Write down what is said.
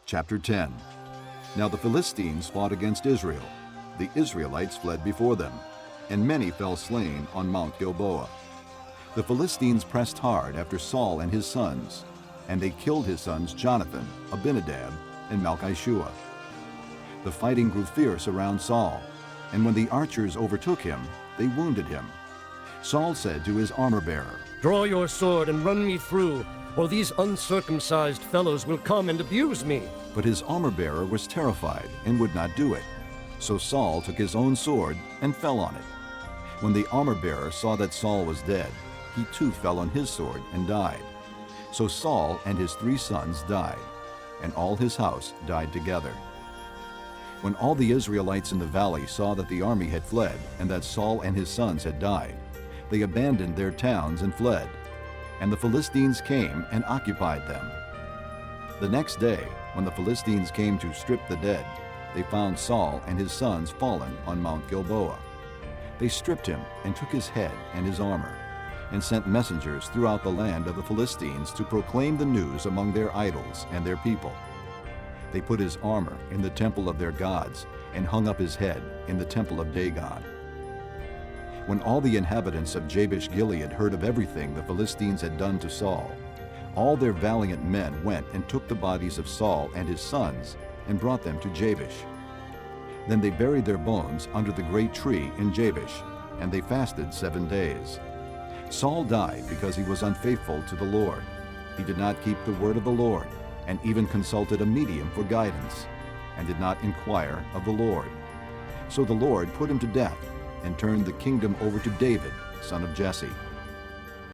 Chapter 10. Now the Philistines fought against Israel. The Israelites fled before them, and many fell slain on Mount Gilboa. The Philistines pressed hard after Saul and his sons, and they killed his sons Jonathan, Abinadab, and Malchishua. The fighting grew fierce around Saul, and when the archers overtook him, they wounded him. Saul said to his armor-bearer, "Draw your sword and run me through, or these uncircumcised fellows will come and abuse me." But his armor-bearer was terrified and would not do it. So Saul took his own sword and fell on it. When the armor-bearer saw that Saul was dead, he too fell on his sword and died. So Saul and his 3 sons died, and all his house died together. When all the Israelites in the valley saw that the army had fled and that Saul and his sons had died, they abandoned their towns and fled, and the Philistines came and occupied them. The next day, when the Philistines came to strip the dead, they found Saul and his sons fallen on Mount Gilboa. They stripped him and took his head and his armor, and sent messengers throughout the land of the Philistines to proclaim the news among their idols and their people. They put his armor in the temple of their gods and hung up his head in the temple of Dagon. When all the inhabitants of Jabesh Gilead heard of everything the Philistines had done to Saul, all their valiant men went and took the bodies of Saul and his sons and brought them to Jabesh. Then they buried their bones under the great tree in Jabesh, and they fasted 7 days. Saul died because he was unfaithful to the Lord. He did not keep the word of the Lord, and even consulted a medium for guidance, and did not inquire of the Lord. So the Lord put him to death, and turned the kingdom over to David, son of Jesse.